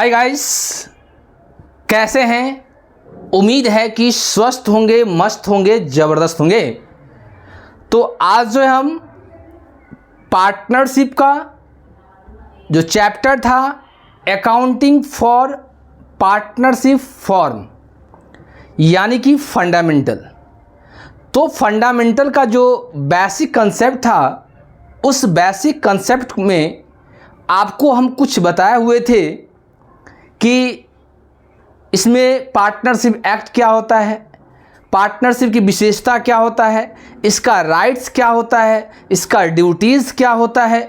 Hi guys, कैसे हैं? उम्मीद है कि स्वस्थ होंगे, मस्त होंगे, ज़बरदस्त होंगे। तो आज जो है हम पार्टनरशिप का जो चैप्टर था अकाउंटिंग फॉर पार्टनरशिप फॉर्म यानी कि फंडामेंटल, तो फंडामेंटल का जो बेसिक कंसेप्ट था उस बेसिक कंसेप्ट में आपको हम कुछ बताए हुए थे कि इसमें पार्टनरशिप एक्ट क्या होता है, पार्टनरशिप की विशेषता क्या होता है, इसका राइट्स क्या होता है, इसका ड्यूटीज़ क्या होता है।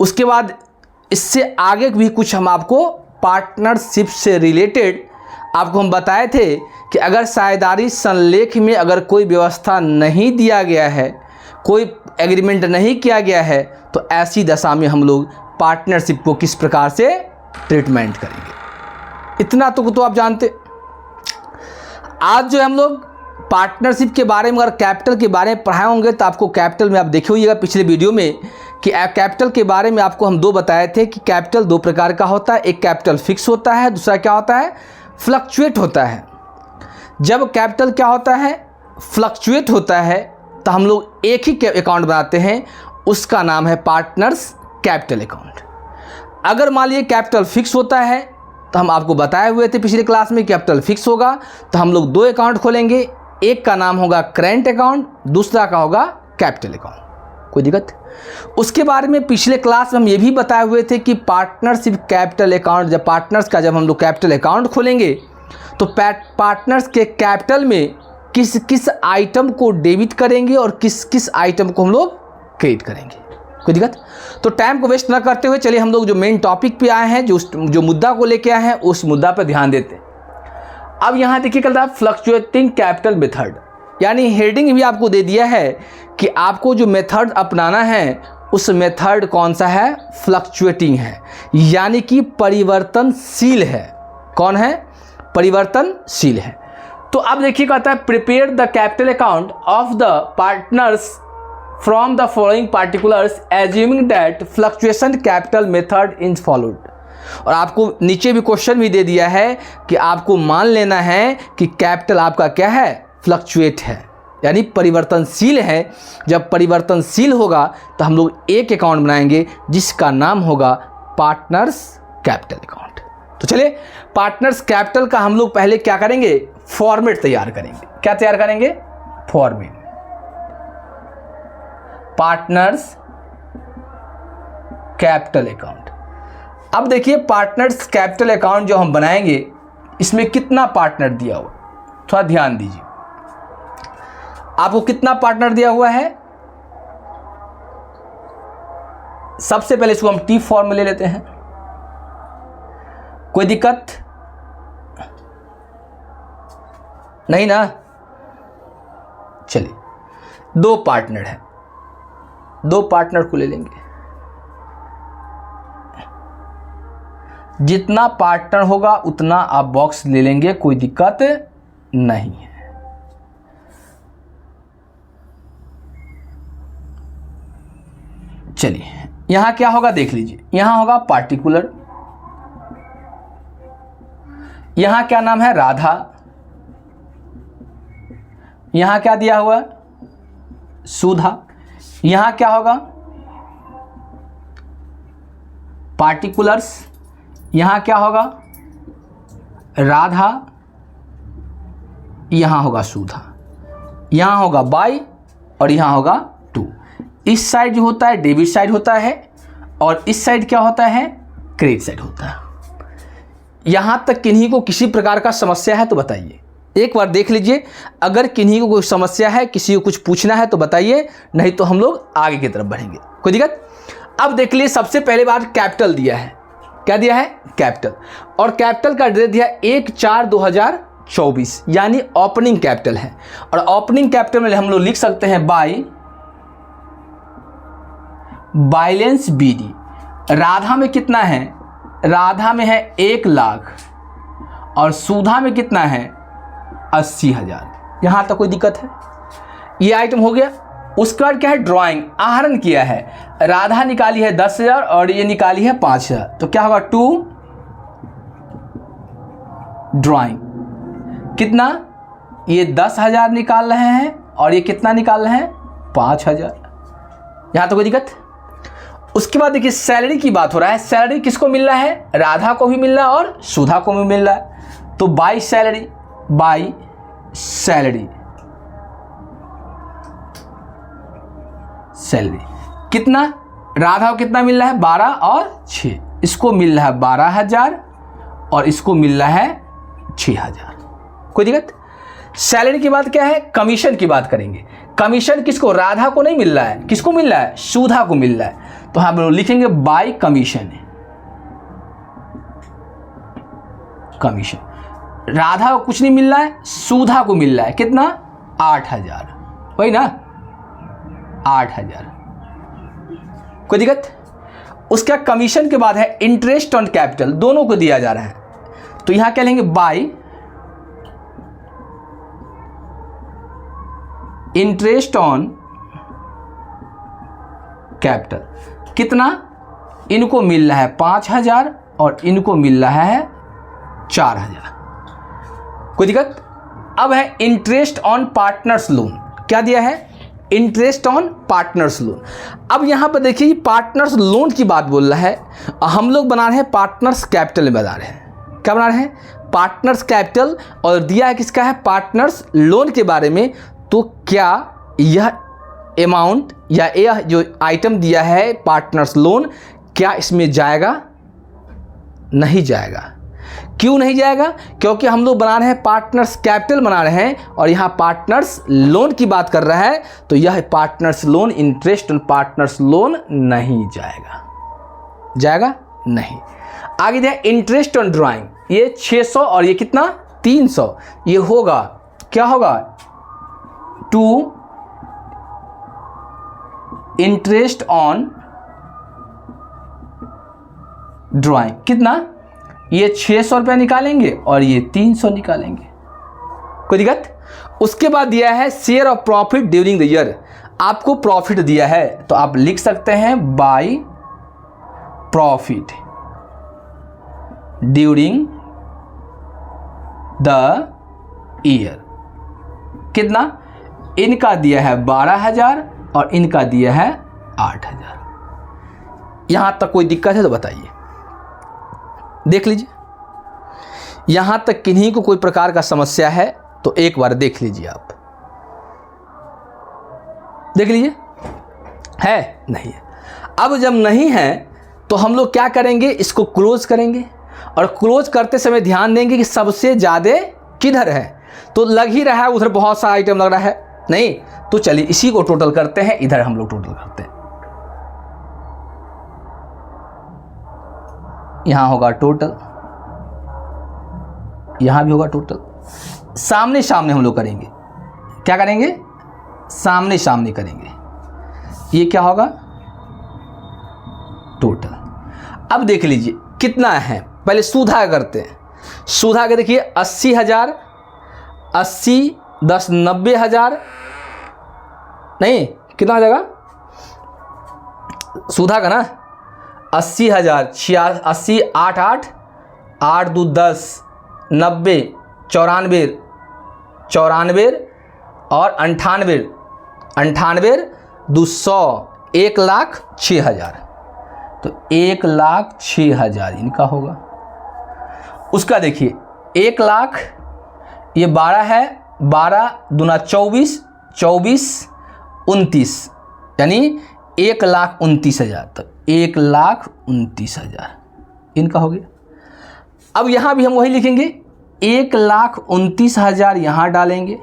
उसके बाद इससे आगे भी कुछ हम आपको पार्टनरशिप से रिलेटेड आपको हम बताए थे कि अगर साझेदारी संलेख में अगर कोई व्यवस्था नहीं दिया गया है, कोई एग्रीमेंट नहीं किया गया है, तो ऐसी दशा में हम लोग पार्टनरशिप को किस प्रकार से ट्रीटमेंट करेंगे। इतना तो आप जानते। आज जो हम लोग पार्टनरशिप के बारे में अगर कैपिटल के बारे में पढ़ाए होंगे तो आपको कैपिटल में आप देखे होइएगा पिछले वीडियो में कि कैपिटल के बारे में आपको हम दो बताए थे कि कैपिटल दो प्रकार का होता है। एक कैपिटल फिक्स होता है, दूसरा क्या होता है, फ्लक्चुएट होता है। जब कैपिटल क्या होता है, फ्लक्चुएट होता है, तो हम लोग एक ही अकाउंट बनाते हैं, उसका नाम है पार्टनर्स कैपिटल अकाउंट। अगर मान लीजिए कैपिटल फिक्स होता है तो हम आपको बताए हुए थे पिछले क्लास में कैपिटल फिक्स होगा तो हम लोग दो अकाउंट खोलेंगे, एक का नाम होगा करेंट अकाउंट, दूसरा का होगा कैपिटल अकाउंट। कोई दिक्कत? उसके बारे में पिछले क्लास में हम ये भी बताए हुए थे कि पार्टनरशिप कैपिटल अकाउंट, जब पार्टनर्स का जब हम लोग कैपिटल अकाउंट खोलेंगे तो पार्टनर्स के कैपिटल में किस किस आइटम को डेबिट करेंगे और किस किस आइटम को हम लोग क्रेडिट करेंगे। कोई दिक्कत? तो टाइम को वेस्ट ना करते हुए चलिए हम लोग जो मेन टॉपिक पे आए हैं, जो मुद्दा को लेके आए हैं उस मुद्दा पर ध्यान देते हैं। अब यहाँ देखिए कहता है फ्लक्चुएटिंग कैपिटल मेथड, यानी हेडिंग भी आपको दे दिया है कि आपको जो मेथड अपनाना है उस मेथड कौन सा है, फ्लक्चुएटिंग है, यानी कि परिवर्तनशील है। कौन है? परिवर्तनशील है। तो अब देखिए कहता है prepare the capital account of the partners from the following particulars assuming that fluctuation capital method is followed। और आपको नीचे भी क्वेश्चन भी दे दिया है कि आपको मान लेना है कि कैपिटल आपका क्या है, फ्लक्चुएट है, यानी परिवर्तनशील है। जब परिवर्तनशील होगा तो हम लोग एक अकाउंट बनाएंगे जिसका नाम होगा पार्टनर्स कैपिटल अकाउंट। तो चलिए पार्टनर्स कैपिटल का हम लोग पहले क्या करेंगे, फॉर्मेट तैयार करेंगे। क्या तैयार करेंगे? फॉर्मेट। Partners capital account. अब देखिए पार्टनर्स कैपिटल अकाउंट जो हम बनाएंगे इसमें कितना पार्टनर दिया हुआ, थोड़ा ध्यान दीजिए। आपको कितना पार्टनर दिया हुआ है? सबसे पहले इसको हम टी फॉर्म में ले लेते हैं। कोई दिक्कत नहीं ना? चलिए दो पार्टनर है, दो पार्टनर को ले लेंगे। जितना पार्टनर होगा उतना आप बॉक्स ले लेंगे, कोई दिक्कत नहीं है। चलिए यहां क्या होगा देख लीजिए, यहां होगा पार्टिकुलर, यहां क्या नाम है, राधा। यहां क्या दिया हुआ है, सुधा। यहां क्या होगा, पार्टिकुलर्स। यहां क्या होगा, राधा। यहां होगा सुधा। यहां होगा बाई और यहां होगा टू। इस साइड जो होता है डेबिट साइड होता है और इस साइड क्या होता है, क्रेडिट साइड होता है। यहां तक किन्हीं को किसी प्रकार का समस्या है तो बताइए, एक बार देख लीजिए। अगर किन्हीं को कोई समस्या है, किसी को कुछ पूछना है तो बताइए, नहीं तो हम लोग आगे की तरफ बढ़ेंगे। कोई दिक्कत? अब देख लीजिए सबसे पहले बार कैपिटल दिया है। क्या दिया है? कैपिटल। और कैपिटल का डेट दिया 1/4/2024, यानी ओपनिंग कैपिटल है। और ओपनिंग कैपिटल में हम लोग लिख सकते हैं बाई बैलेंस बीडी। राधा में कितना है, राधा में है 1 लाख और सुधा में कितना है, 80,000। यहां तक कोई दिक्कत है? ये आइटम हो गया। उसके बाद क्या है, ड्राइंग, आहरण किया है। राधा निकाली है 10,000 और ये निकाली है 5,000, तो क्या होगा 2 ड्राइंग। कितना, ये 10,000 निकाल रहे हैं और ये कितना निकाल रहे हैं, 5,000। यहाँ तो कोई दिक्कत। उसके बाद देखिए सैलरी की बात हो रहा है। सैलरी किसको मिल रहा है, राधा को भी मिल रहा है और सुधा को भी मिल रहा है। तो by salary, by salary, salary कितना, राधा को कितना मिल रहा है, 12 और 6, इसको मिल रहा है 12,000 और इसको मिल रहा है 6,000। कोई दिक्कत। सैलरी की बात क्या है, कमीशन की बात करेंगे। कमीशन किसको, राधा को नहीं मिल रहा है, किसको मिल रहा है, सुधा को मिल रहा है। तो हम लोग लिखेंगे बाय कमीशन। कमीशन राधा को कुछ नहीं मिल रहा है, सुधा को मिल रहा है कितना, 8,000, वही ना, 8,000। कोई दिक्कत। उसका कमीशन के बाद है इंटरेस्ट ऑन कैपिटल, दोनों को दिया जा रहा है। तो यहां क्या लेंगे, बाय इंटरेस्ट ऑन कैपिटल। कितना, इनको मिल रहा है 5,000 और इनको मिल रहा है 4,000। कोई दिक्कत। अब है इंटरेस्ट ऑन पार्टनर्स लोन, क्या दिया है, इंटरेस्ट ऑन पार्टनर्स लोन। अब यहां पर देखिए पार्टनर्स लोन की बात बोल रहा है, हम लोग बना रहे हैं पार्टनर्स कैपिटल में बना रहे हैं। क्या बना रहे हैं, पार्टनर्स कैपिटल, और दिया है किसका है, पार्टनर्स लोन के बारे में। तो क्या यह अमाउंट या यह जो आइटम दिया है पार्टनर्स लोन, क्या इसमें जाएगा, नहीं जाएगा। क्यों नहीं जाएगा, क्योंकि हम लोग बना रहे हैं पार्टनर्स कैपिटल बना रहे हैं और यहाँ पार्टनर्स लोन की बात कर रहा है। तो यह partners loan, interest on partners loan नहीं जाएगा, जाएगा नहीं। आगे दिया इंटरेस्ट ऑन ड्राइंग, ये 600 और ये कितना, 300। ये होगा, क्या होगा, टू इंटरेस्ट ऑन ड्राइंग। कितना, ये 600 रुपया निकालेंगे और ये 300 निकालेंगे। कोई दिक्कत। उसके बाद दिया है share of profit during the year, आपको प्रॉफिट दिया है तो आप लिख सकते हैं by profit during the year. कितना, इनका दिया है 12,000 और इनका दिया है 8,000। यहां तक कोई दिक्कत है तो बताइए, देख लीजिए। यहां तक किन्हीं को कोई प्रकार का समस्या है तो एक बार देख लीजिए, आप देख लीजिए, है नहीं है। अब जब नहीं है तो हम लोग क्या करेंगे, इसको क्लोज करेंगे और क्लोज करते समय ध्यान देंगे कि सबसे ज़्यादा किधर है। तो लग ही रहा है उधर बहुत सा आइटम लग रहा है, नहीं तो चलिए इसी को टोटल करते हैं, इधर हम लोग टोटल करते हैं। यहां होगा टोटल, यहां भी होगा टोटल। सामने सामने हम लोग करेंगे, क्या करेंगे, सामने सामने करेंगे। ये क्या होगा, टोटल। अब देख लीजिए कितना है, पहले सुधा करते हैं। सुधा के देखिए 80,000, 80 10 90,000, नहीं कितना हो जाएगा सुधा का ना, 80,000, 80 8 8 8 2 10 90 94 94 और 98 98 200 1,06,000। तो 1,06,000 इनका होगा। उसका देखिए 1 लाख, ये 12 है, 12 दूना 24 24 29, यानी 1,29,000। तो 1,29,000 इनका हो गया। अब यहाँ भी हम वही लिखेंगे, 1,29,000 यहाँ डालेंगे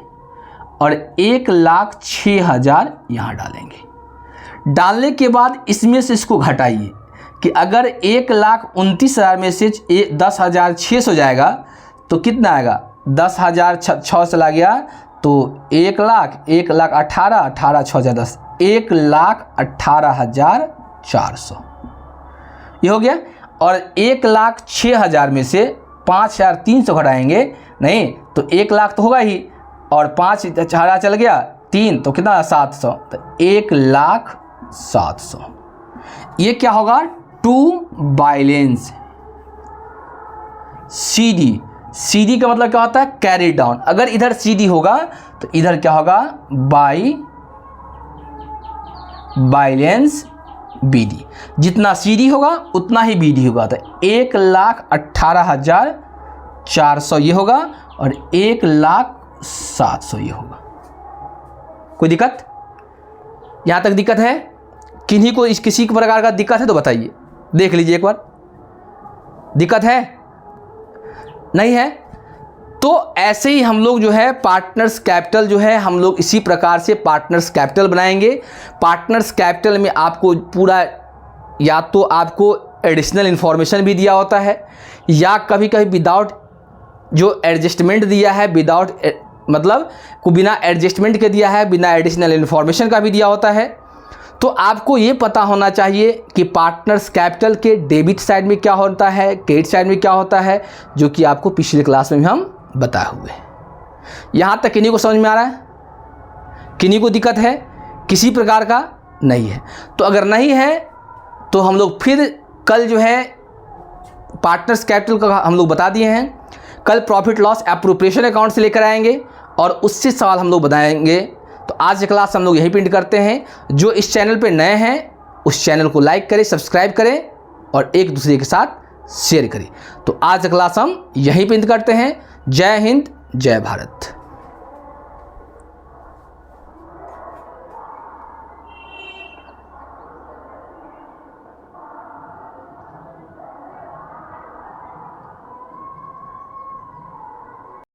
और 1,06,000 यहाँ डालेंगे। डालने के बाद इसमें से इसको घटाइए कि अगर 1,29,000 में से 10,600 जाएगा तो कितना आएगा, 10,006 चला गया तो 1,18,000 18 6 10 1,18,400 ये हो गया। और 1,06,000 में से 5,300 घटाएंगे, नहीं तो 1 लाख तो होगा ही, और 5,000 चल गया 3 तो कितना 700, तो 1,07,000। ये क्या होगा, टू बैलेंस CD CD का मतलब क्या होता है? Carry down. अगर इधर CD होगा तो इधर क्या होगा? Balance BD। जितना CD होगा उतना ही BD होगा। तो 1,18,400 ये होगा और 1,07,000 ये होगा। कोई दिक्कत? यहाँ तक दिक्कत है? किन्हीं को किसी प्रकार का दिक्कत है तो बताइए, देख लीजिए एक बार। दिक्कत है? नहीं है? तो ऐसे ही हम लोग जो है पार्टनर्स कैपिटल जो है हम लोग इसी प्रकार से पार्टनर्स कैपिटल बनाएंगे। पार्टनर्स कैपिटल में आपको पूरा या तो आपको एडिशनल इन्फॉर्मेशन भी दिया होता है या कभी कभी विदाउट जो एडजस्टमेंट दिया है, विदाउट मतलब को बिना एडजस्टमेंट के दिया है, बिना एडिशनल इन्फॉर्मेशन का भी दिया होता है। तो आपको ये पता होना चाहिए कि पार्टनर्स कैपिटल के डेबिट साइड में क्या होता है, क्रेडिट साइड में क्या होता है, जो कि आपको पिछले क्लास में भी हम बताए हुए हैं। यहाँ तक किन्हीं को समझ में आ रहा है? किन्हीं को दिक्कत है? किसी प्रकार का नहीं है? तो अगर नहीं है तो हम लोग फिर कल जो है पार्टनर्स कैपिटल का हम लोग बता दिए हैं, कल प्रॉफिट लॉस एप्रोप्रिएशन अकाउंट से लेकर आएंगे और उससे सवाल हम लोग बताएंगे। तो आज की क्लास हम लोग यहीं पे एंड करते हैं। जो इस चैनल पे नए हैं उस चैनल को लाइक करें, सब्सक्राइब करें और एक दूसरे के साथ शेयर करें। तो आज की क्लास हम यहीं पे एंड करते हैं। जय हिंद, जय भारत।